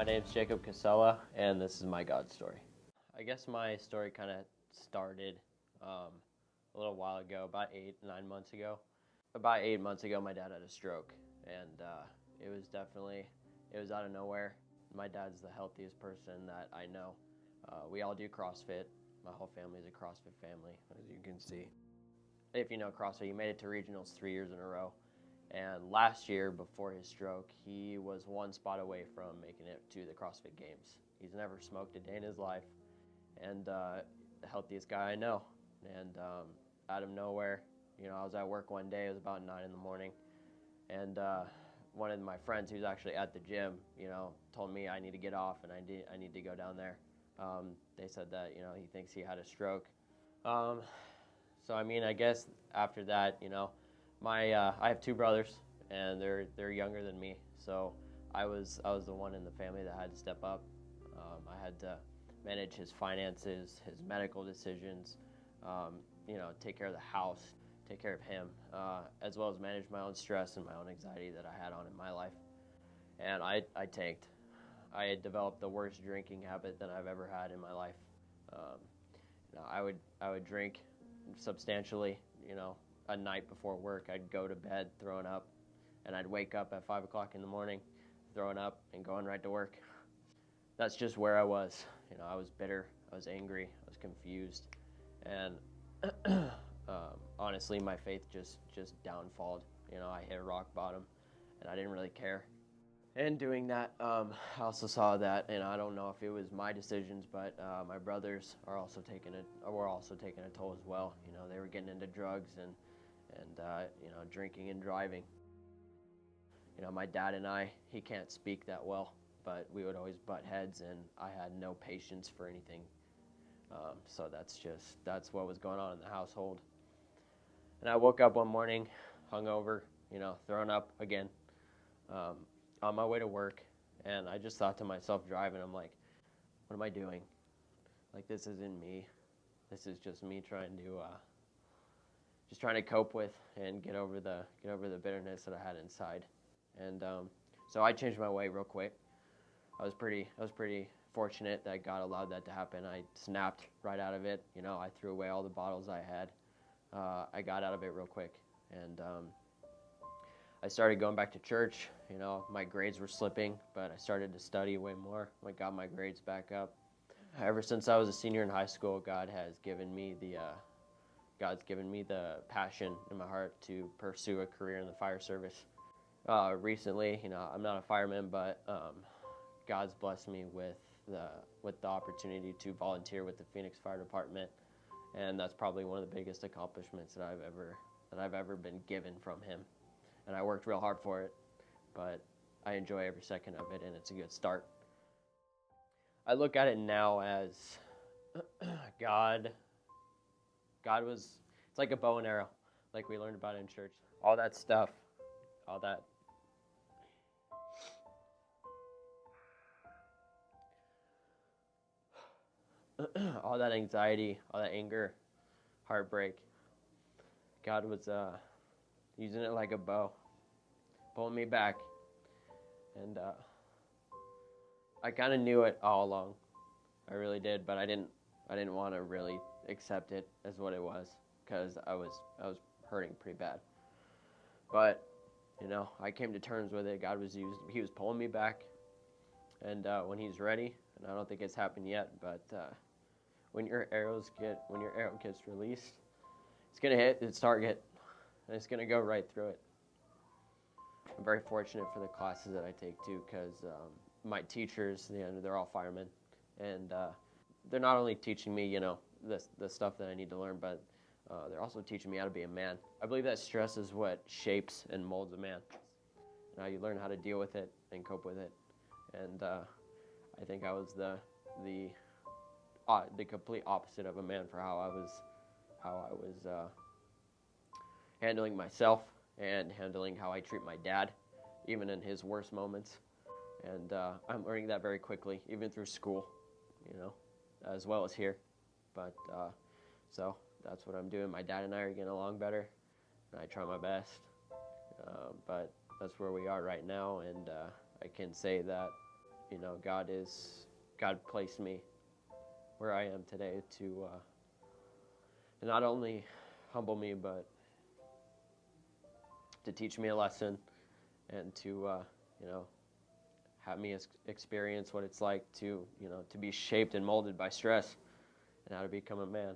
name's Jacob Casella, and this is my God story. I guess my story kind of started a little while ago, about 8-9 months ago. About 8 months ago, my dad had a stroke, and it was out of nowhere. My dad's the healthiest person that I know. We all do CrossFit. My whole family is a CrossFit family, as you can see. If you know CrossFit, he made it to regionals 3 years in a row. And last year, before his stroke, he was one spot away from making it to the CrossFit Games. He's never smoked a day in his life, and the healthiest guy I know. And out of nowhere, I was at work one day. It was about 9 in the morning, and one of my friends who's actually at the gym, told me I need to get off and I need to go down there. They said that he thinks he had a stroke. So I guess after that, I have two brothers, and they're younger than me. So I was the one in the family that had to step up. I had to manage his finances, his medical decisions, take care of the house, take care of him, as well as manage my own stress and my own anxiety that I had on in my life. And I tanked. I had developed the worst drinking habit that I've ever had in my life. I would drink substantially, a night before work. I'd go to bed throwing up, and I'd wake up at 5 o'clock in the morning throwing up and going right to work. That's just where I was. I was bitter, I was angry, I was confused, and honestly, my faith just downfalled. I hit rock bottom, and I didn't really care. And doing that, I also saw that, and I don't know if it was my decisions, but my brothers were also taking a toll as well. They were getting into drugs and drinking and driving. My dad and he can't speak that well, but we would always butt heads, and I had no patience for anything. So that's what was going on in the household. And I woke up one morning, hungover, throwing up again, on my way to work, and I just thought to myself driving, I'm like, what am I doing? Like, this isn't me. This is just me trying to cope with and get over the bitterness that I had inside. And so I changed my way real quick. I was pretty fortunate that God allowed that to happen. I snapped right out of it. I threw away all the bottles I had. I got out of it real quick, and I started going back to church. My grades were slipping, but I started to study way more. I got my grades back up. Ever since I was a senior in high school, God's given me the passion in my heart to pursue a career in the fire service. Recently, I'm not a fireman, but God's blessed me with the opportunity to volunteer with the Phoenix Fire Department, and that's probably one of the biggest accomplishments that I've ever been given from Him. And I worked real hard for it, but I enjoy every second of it, and it's a good start. I look at it now as God was, it's like a bow and arrow, like we learned about in church. All that stuff, all that anxiety, all that anger, heartbreak, God was using it like a bow, pulling me back. And I kind of knew it all along. I really did, but I didn't want to really accept it as what it was, because I was hurting pretty bad. But I came to terms with it. He was pulling me back, and when He's ready, and I don't think it's happened yet, but when your arrow gets released, it's gonna hit its target, and it's gonna go right through it. I'm very fortunate for the classes that I take too, because my teachers, they're all firemen, and they're not only teaching me, the stuff that I need to learn, but they're also teaching me how to be a man. I believe that stress is what shapes and molds a man. You learn how to deal with it and cope with it, and I think I was the complete opposite of a man for how I was handling myself and handling how I treat my dad, even in his worst moments. And I'm learning that very quickly, even through school, as well as here. But so that's what I'm doing. My dad and I are getting along better, and I try my best. But that's where we are right now, and I can say that God placed me where I am today to not only humble me, but to teach me a lesson and to have me experience what it's like to to be shaped and molded by stress and how to become a man.